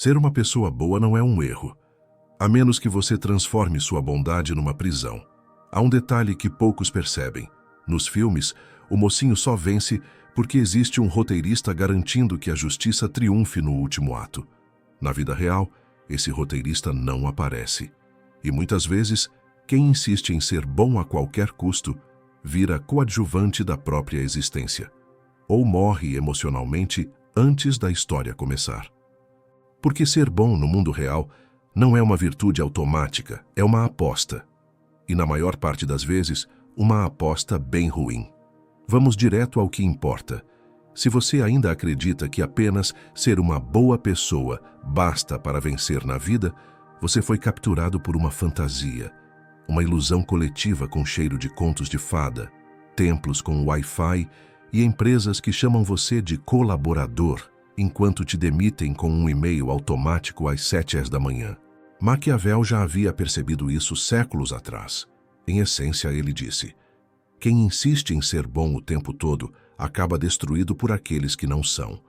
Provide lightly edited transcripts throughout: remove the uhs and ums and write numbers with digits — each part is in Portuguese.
Ser uma pessoa boa não é um erro, a menos que você transforme sua bondade numa prisão. Há um detalhe que poucos percebem. Nos filmes, o mocinho só vence porque existe um roteirista garantindo que a justiça triunfe no último ato. Na vida real, esse roteirista não aparece. E muitas vezes, quem insiste em ser bom a qualquer custo, vira coadjuvante da própria existência. Ou morre emocionalmente antes da história começar. Porque ser bom no mundo real não é uma virtude automática, é uma aposta. E na maior parte das vezes, uma aposta bem ruim. Vamos direto ao que importa. Se você ainda acredita que apenas ser uma boa pessoa basta para vencer na vida, você foi capturado por uma fantasia, uma ilusão coletiva com cheiro de contos de fada, templos com Wi-Fi e empresas que chamam você de colaborador, enquanto te demitem com um e-mail automático às 7 da manhã. Maquiavel já havia percebido isso séculos atrás. Em essência, ele disse: quem insiste em ser bom o tempo todo acaba destruído por aqueles que não são.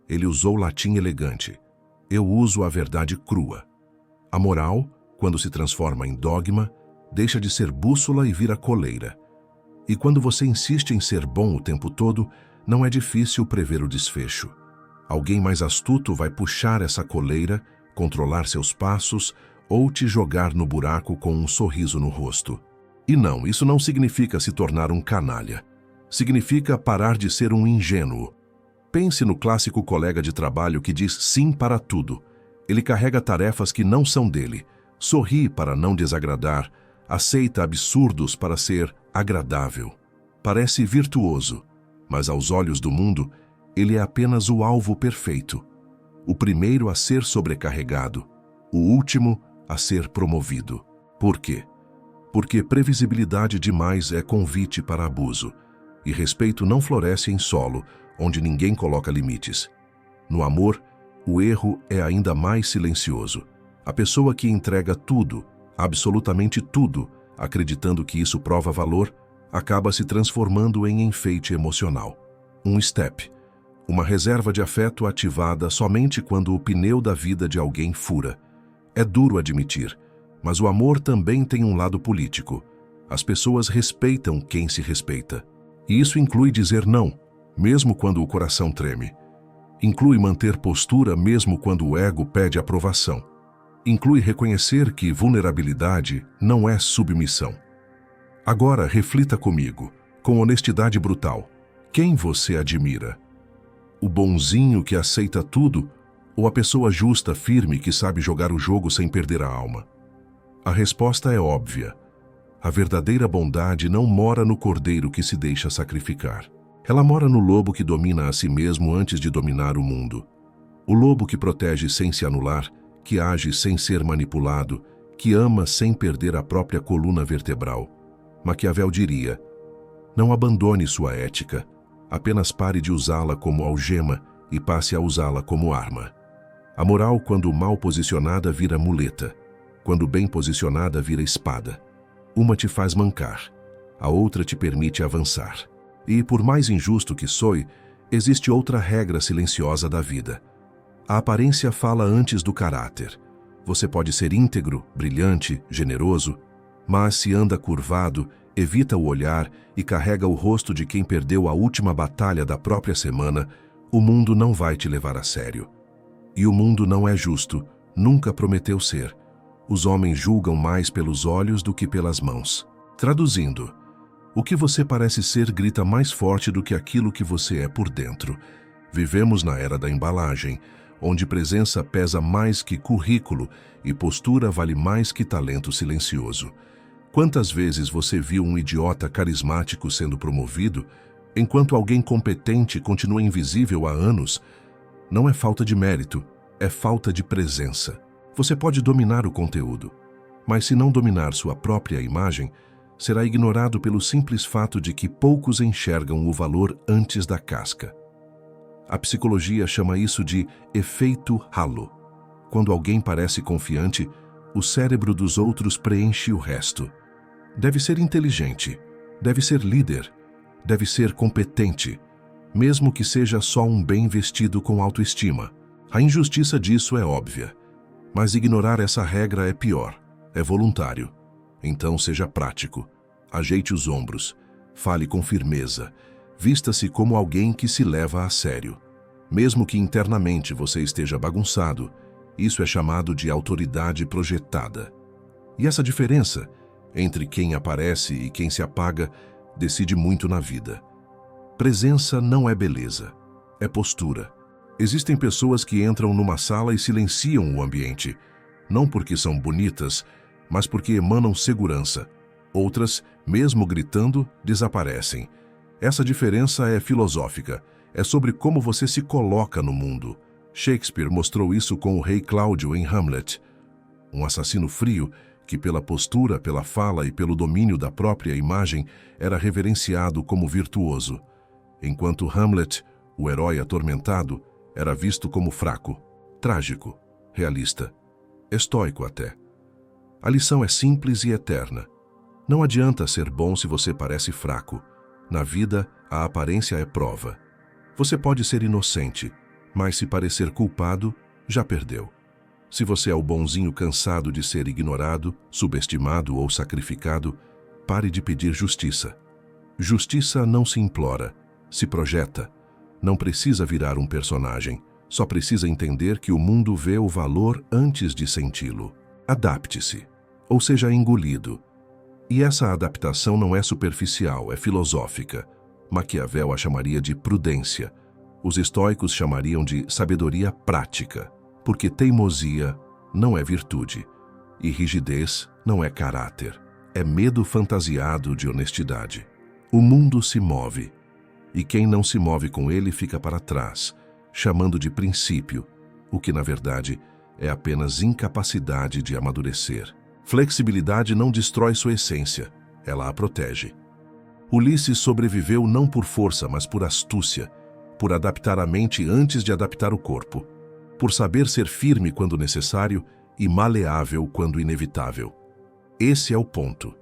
Ele usou latim elegante. Eu uso a verdade crua. A moral, quando se transforma em dogma, deixa de ser bússola e vira coleira. E quando você insiste em ser bom o tempo todo, não é difícil prever o desfecho. Alguém mais astuto vai puxar essa coleira, controlar seus passos ou te jogar no buraco com um sorriso no rosto. E não, isso não significa se tornar um canalha. Significa parar de ser um ingênuo. Pense no clássico colega de trabalho que diz sim para tudo. Ele carrega tarefas que não são dele, sorri para não desagradar, aceita absurdos para ser agradável. Parece virtuoso, mas aos olhos do mundo, ele é apenas o alvo perfeito. O primeiro a ser sobrecarregado, o último a ser promovido. Por quê? Porque previsibilidade demais é convite para abuso, e respeito não floresce em solo, onde ninguém coloca limites. No amor, o erro é ainda mais silencioso. A pessoa que entrega tudo, absolutamente tudo, acreditando que isso prova valor, acaba se transformando em enfeite emocional. Um step, uma reserva de afeto ativada somente quando o pneu da vida de alguém fura. É duro admitir, mas o amor também tem um lado político. As pessoas respeitam quem se respeita. E isso inclui dizer não, mesmo quando o coração treme. Inclui manter postura mesmo quando o ego pede aprovação. Inclui reconhecer que vulnerabilidade não é submissão. Agora reflita comigo, com honestidade brutal. Quem você admira? O bonzinho que aceita tudo ou a pessoa justa, firme, que sabe jogar o jogo sem perder a alma? A resposta é óbvia. A verdadeira bondade não mora no cordeiro que se deixa sacrificar. Ela mora no lobo que domina a si mesmo antes de dominar o mundo. O lobo que protege sem se anular, que age sem ser manipulado, que ama sem perder a própria coluna vertebral. Maquiavel diria: não abandone sua ética, apenas pare de usá-la como algema e passe a usá-la como arma. A moral, quando mal posicionada, vira muleta. Quando bem posicionada, vira espada. Uma te faz mancar, a outra te permite avançar. E, por mais injusto que soe, existe outra regra silenciosa da vida. A aparência fala antes do caráter. Você pode ser íntegro, brilhante, generoso, mas se anda curvado, evita o olhar e carrega o rosto de quem perdeu a última batalha da própria semana, o mundo não vai te levar a sério. E o mundo não é justo, nunca prometeu ser. Os homens julgam mais pelos olhos do que pelas mãos. Traduzindo, o que você parece ser grita mais forte do que aquilo que você é por dentro. Vivemos na era da embalagem, onde presença pesa mais que currículo e postura vale mais que talento silencioso. Quantas vezes você viu um idiota carismático sendo promovido, enquanto alguém competente continua invisível há anos? Não é falta de mérito, é falta de presença. Você pode dominar o conteúdo, mas se não dominar sua própria imagem, será ignorado pelo simples fato de que poucos enxergam o valor antes da casca. A psicologia chama isso de efeito halo. Quando alguém parece confiante, o cérebro dos outros preenche o resto. Deve ser inteligente, deve ser líder, deve ser competente, mesmo que seja só um bem vestido com autoestima. A injustiça disso é óbvia, mas ignorar essa regra é pior, é voluntário. Então seja prático, ajeite os ombros, fale com firmeza, vista-se como alguém que se leva a sério. Mesmo que internamente você esteja bagunçado, isso é chamado de autoridade projetada. E essa diferença entre quem aparece e quem se apaga decide muito na vida. Presença não é beleza, é postura. Existem pessoas que entram numa sala e silenciam o ambiente, não porque são bonitas, mas porque emanam segurança. Outras, mesmo gritando, desaparecem. Essa diferença é filosófica, é sobre como você se coloca no mundo. Shakespeare mostrou isso com o rei Cláudio em Hamlet. Um assassino frio que, pela postura, pela fala e pelo domínio da própria imagem, era reverenciado como virtuoso, enquanto Hamlet, o herói atormentado, era visto como fraco, trágico, realista, estoico até. A lição é simples e eterna. Não adianta ser bom se você parece fraco. Na vida, a aparência é prova. Você pode ser inocente, mas se parecer culpado, já perdeu. Se você é o bonzinho cansado de ser ignorado, subestimado ou sacrificado, pare de pedir justiça. Justiça não se implora, se projeta. Não precisa virar um personagem, só precisa entender que o mundo vê o valor antes de senti-lo. Adapte-se, ou seja engolido. E essa adaptação não é superficial, é filosófica. Maquiavel a chamaria de prudência. Os estoicos chamariam de sabedoria prática, porque teimosia não é virtude, e rigidez não é caráter, é medo fantasiado de honestidade. O mundo se move, e quem não se move com ele fica para trás, chamando de princípio, o que na verdade é apenas incapacidade de amadurecer. Flexibilidade não destrói sua essência, ela a protege. Ulisses sobreviveu não por força, mas por astúcia, por adaptar a mente antes de adaptar o corpo, por saber ser firme quando necessário e maleável quando inevitável. Esse é o ponto,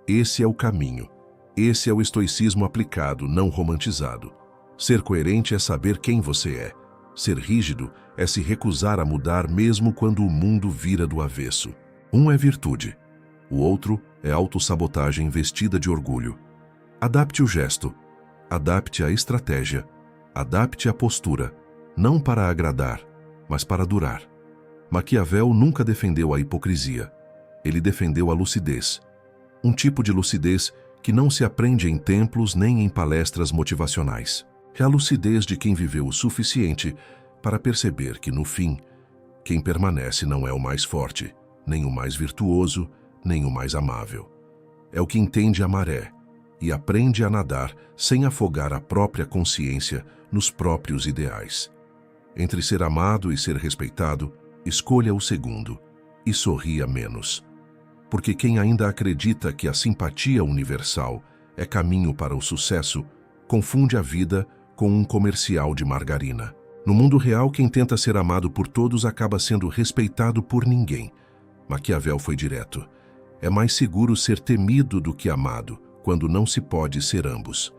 esse é o caminho, esse é o estoicismo aplicado, não romantizado. Ser coerente é saber quem você é. Ser rígido é se recusar a mudar mesmo quando o mundo vira do avesso. Um é virtude, o outro é autossabotagem vestida de orgulho. Adapte o gesto, adapte a estratégia, adapte a postura, não para agradar, mas para durar. Maquiavel nunca defendeu a hipocrisia. Ele defendeu a lucidez. Um tipo de lucidez que não se aprende em templos nem em palestras motivacionais. É a lucidez de quem viveu o suficiente para perceber que, no fim, quem permanece não é o mais forte, nem o mais virtuoso, nem o mais amável. É o que entende a maré e aprende a nadar sem afogar a própria consciência nos próprios ideais. Entre ser amado e ser respeitado, escolha o segundo e sorria menos. Porque quem ainda acredita que a simpatia universal é caminho para o sucesso, confunde a vida com um comercial de margarina. No mundo real, quem tenta ser amado por todos acaba sendo respeitado por ninguém. Maquiavel foi direto. É mais seguro ser temido do que amado, quando não se pode ser ambos.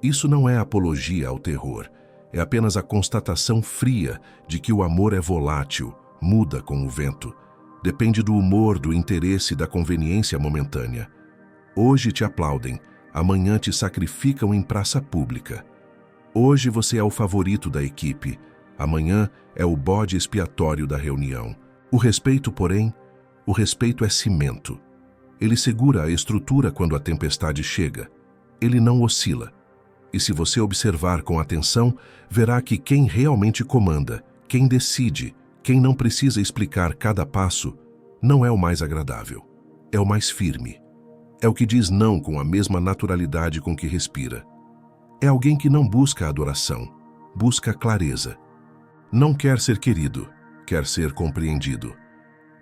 Isso não é apologia ao terror, é apenas a constatação fria de que o amor é volátil, muda com o vento. Depende do humor, do interesse e da conveniência momentânea. Hoje te aplaudem, amanhã te sacrificam em praça pública. Hoje você é o favorito da equipe, amanhã é o bode expiatório da reunião. O respeito, porém, o respeito é cimento. Ele segura a estrutura quando a tempestade chega. Ele não oscila. E se você observar com atenção, verá que quem realmente comanda, quem decide, quem não precisa explicar cada passo, não é o mais agradável, é o mais firme. É o que diz não com a mesma naturalidade com que respira. É alguém que não busca adoração, busca clareza. Não quer ser querido, quer ser compreendido.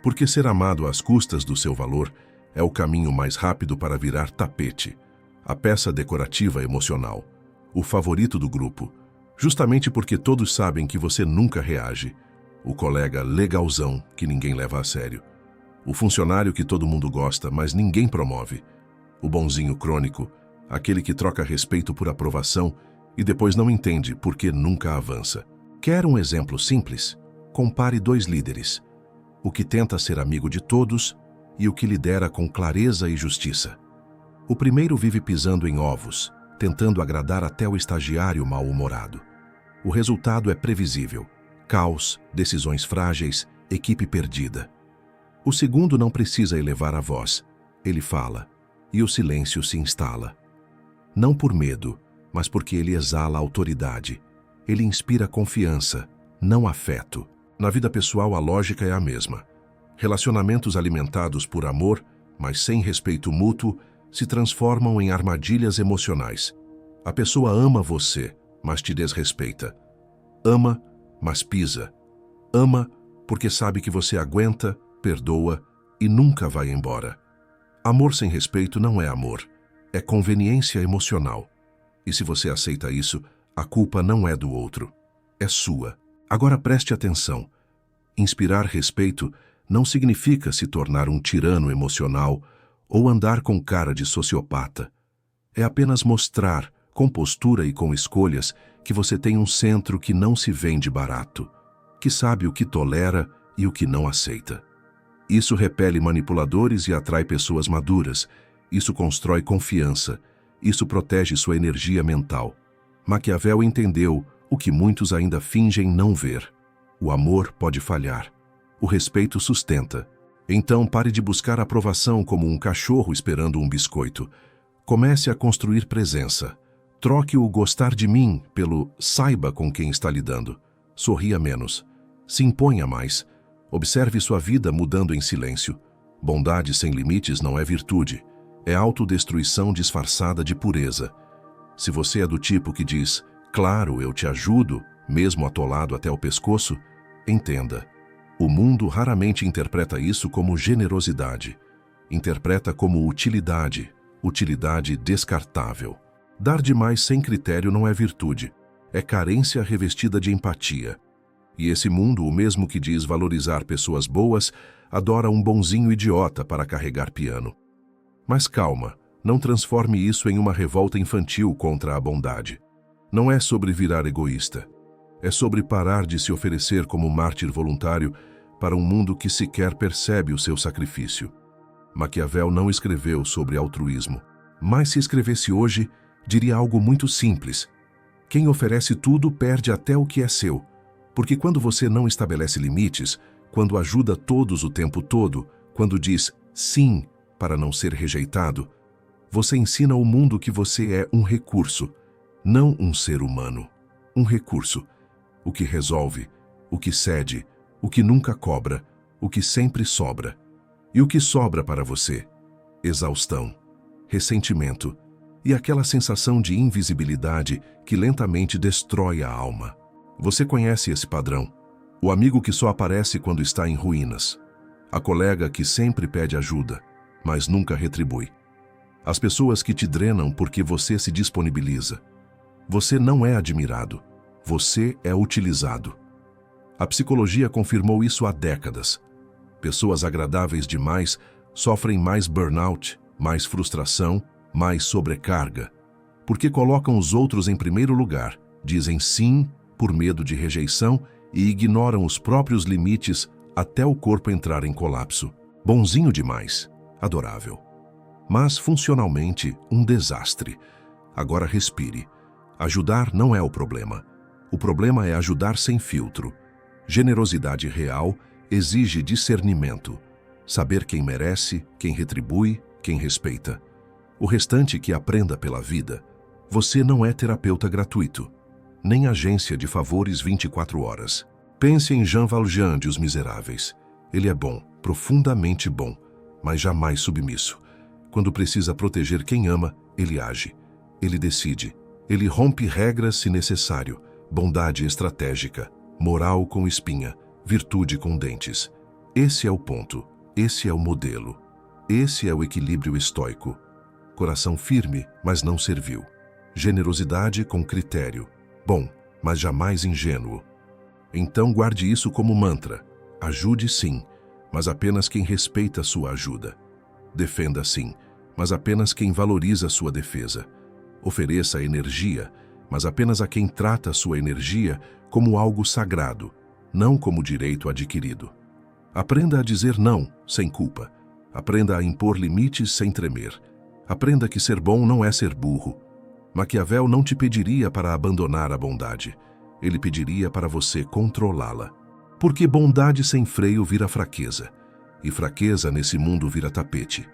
Porque ser amado às custas do seu valor é o caminho mais rápido para virar tapete, a peça decorativa emocional, o favorito do grupo, justamente porque todos sabem que você nunca reage, o colega legalzão que ninguém leva a sério, o funcionário que todo mundo gosta, mas ninguém promove, o bonzinho crônico, aquele que troca respeito por aprovação e depois não entende porque nunca avança. Quer um exemplo simples? compare dois líderes: o que tenta ser amigo de todos e o que lidera com clareza e justiça. O primeiro vive pisando em ovos, tentando agradar até o estagiário mal-humorado. O resultado é previsível: caos, decisões frágeis, equipe perdida. O segundo não precisa elevar a voz. Ele fala, e o silêncio se instala. Não por medo, mas porque ele exala autoridade. Ele inspira confiança, não afeto. Na vida pessoal, a lógica é a mesma. Relacionamentos alimentados por amor, mas sem respeito mútuo, se transformam em armadilhas emocionais. A pessoa ama você, mas te desrespeita. Ama, mas pisa. Ama porque sabe que você aguenta, perdoa e nunca vai embora. Amor sem respeito não é amor, é conveniência emocional. E se você aceita isso, a culpa não é do outro, é sua. Agora preste atenção. Inspirar respeito não significa se tornar um tirano emocional ou andar com cara de sociopata. É apenas mostrar, com postura e com escolhas, que você tem um centro que não se vende barato, que sabe o que tolera e o que não aceita. Isso repele manipuladores e atrai pessoas maduras. Isso constrói confiança. Isso protege sua energia mental. Maquiavel entendeu o que muitos ainda fingem não ver. O amor pode falhar. O respeito sustenta. Então pare de buscar aprovação como um cachorro esperando um biscoito. Comece a construir presença. Troque o gostar de mim pelo saiba com quem está lidando. Sorria menos. Se imponha mais. Observe sua vida mudando em silêncio. Bondade sem limites não é virtude. É autodestruição disfarçada de pureza. Se você é do tipo que diz, claro, eu te ajudo, mesmo atolado até o pescoço, entenda. O mundo raramente interpreta isso como generosidade. Interpreta como utilidade, utilidade descartável. Dar demais sem critério não é virtude. É carência revestida de empatia. E esse mundo, o mesmo que diz valorizar pessoas boas, adora um bonzinho idiota para carregar piano. Mas calma, não transforme isso em uma revolta infantil contra a bondade. Não é sobre virar egoísta. É sobre parar de se oferecer como mártir voluntário para um mundo que sequer percebe o seu sacrifício. Maquiavel não escreveu sobre altruísmo, mas se escrevesse hoje, diria algo muito simples. Quem oferece tudo perde até o que é seu. Porque quando você não estabelece limites, quando ajuda todos o tempo todo, quando diz sim para não ser rejeitado, você ensina ao mundo que você é um recurso, não um ser humano. Um recurso. O que resolve, o que cede, o que nunca cobra, o que sempre sobra. E o que sobra para você? Exaustão, ressentimento e aquela sensação de invisibilidade que lentamente destrói a alma. Você conhece esse padrão. O amigo que só aparece quando está em ruínas. A colega que sempre pede ajuda, mas nunca retribui. As pessoas que te drenam porque você se disponibiliza. Você não é admirado. Você é utilizado. A psicologia confirmou isso há décadas. Pessoas agradáveis demais sofrem mais burnout, mais frustração, mais sobrecarga. Porque colocam os outros em primeiro lugar, dizem sim por medo de rejeição e ignoram os próprios limites até o corpo entrar em colapso. Bonzinho demais, adorável. Mas funcionalmente, um desastre. Agora respire. Ajudar não é o problema. O problema é ajudar sem filtro. Generosidade real exige discernimento. Saber quem merece, quem retribui, quem respeita. O restante que aprenda pela vida. Você não é terapeuta gratuito, nem agência de favores 24 horas. Pense em Jean Valjean de Os Miseráveis. Ele é bom, profundamente bom, mas jamais submisso. Quando precisa proteger quem ama, ele age. Ele decide. Ele rompe regras se necessário. Bondade estratégica. Moral com espinha. Virtude com dentes. Esse é o ponto. Esse é o modelo. Esse é o equilíbrio estoico. Coração firme, mas não servil. Generosidade com critério. Bom, mas jamais ingênuo. Então guarde isso como mantra. Ajude sim, mas apenas quem respeita sua ajuda. Defenda sim, mas apenas quem valoriza sua defesa. Ofereça energia, mas apenas a quem trata sua energia como algo sagrado, não como direito adquirido. Aprenda a dizer não, sem culpa. Aprenda a impor limites sem tremer. Aprenda que ser bom não é ser burro. Maquiavel não te pediria para abandonar a bondade. Ele pediria para você controlá-la. Porque bondade sem freio vira fraqueza. E fraqueza nesse mundo vira tapete.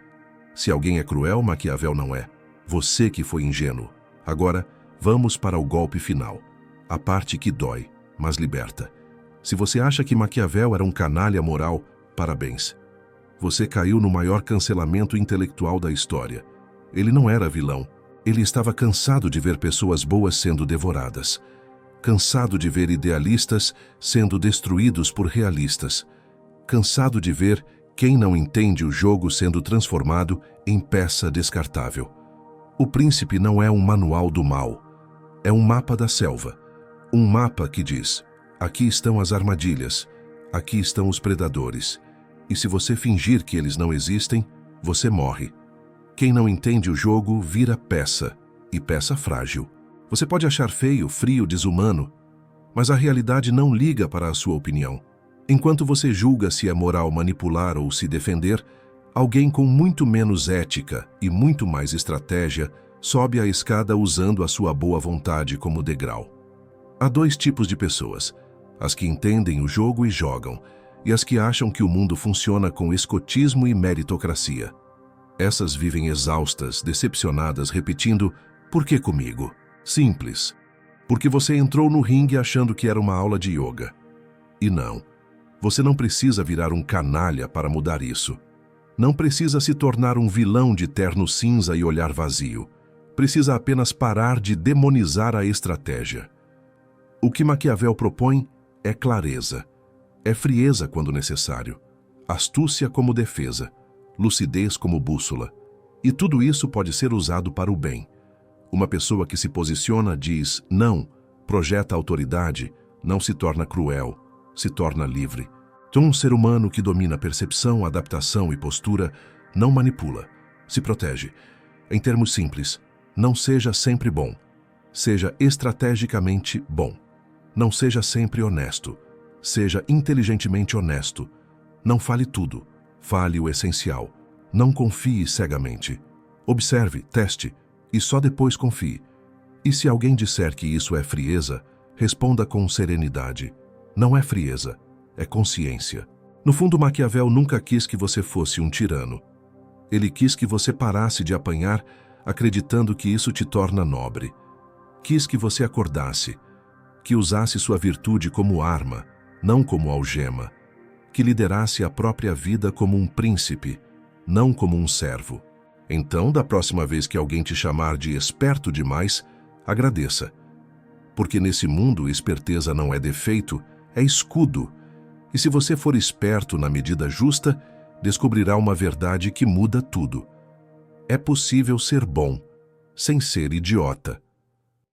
Se alguém é cruel, Maquiavel não é. Você que foi ingênuo. Agora, vamos para o golpe final. A parte que dói, mas liberta. Se você acha que Maquiavel era um canalha moral, parabéns. Você caiu no maior cancelamento intelectual da história. Ele não era vilão. Ele estava cansado de ver pessoas boas sendo devoradas. Cansado de ver idealistas sendo destruídos por realistas. Cansado de ver quem não entende o jogo sendo transformado em peça descartável. O príncipe não é um manual do mal. É um mapa da selva. Um mapa que diz: aqui estão as armadilhas, aqui estão os predadores. E se você fingir que eles não existem, você morre. Quem não entende o jogo vira peça, e peça frágil. Você pode achar feio, frio, desumano, mas a realidade não liga para a sua opinião. Enquanto você julga se é moral manipular ou se defender, alguém com muito menos ética e muito mais estratégia sobe a escada usando a sua boa vontade como degrau. Há dois tipos de pessoas: as que entendem o jogo e jogam, e as que acham que o mundo funciona com escotismo e meritocracia. Essas vivem exaustas, decepcionadas, repetindo: por que comigo? Simples. Porque você entrou no ringue achando que era uma aula de yoga. E não. Você não precisa virar um canalha para mudar isso. Não precisa se tornar um vilão de terno cinza e olhar vazio. Precisa apenas parar de demonizar a estratégia. O que Maquiavel propõe é clareza. É frieza quando necessário. Astúcia como defesa. Lucidez como bússola. E tudo isso pode ser usado para o bem. Uma pessoa que se posiciona diz não, projeta autoridade, não se torna cruel, se torna livre. Então, um ser humano que domina percepção, adaptação e postura não manipula, se protege. Em termos simples, não seja sempre bom. Seja estrategicamente bom. Não seja sempre honesto. Seja inteligentemente honesto. Não fale tudo. Fale o essencial. Não confie cegamente. Observe, teste e só depois confie. E se alguém disser que isso é frieza, responda com serenidade. Não é frieza, é consciência. No fundo, Maquiavel nunca quis que você fosse um tirano. Ele quis que você parasse de apanhar acreditando que isso te torna nobre. Quis que você acordasse, que usasse sua virtude como arma, não como algema. Que liderasse a própria vida como um príncipe, não como um servo. Então, da próxima vez que alguém te chamar de esperto demais, agradeça. Porque nesse mundo, esperteza não é defeito, é escudo. E se você for esperto na medida justa, descobrirá uma verdade que muda tudo. É possível ser bom, sem ser idiota.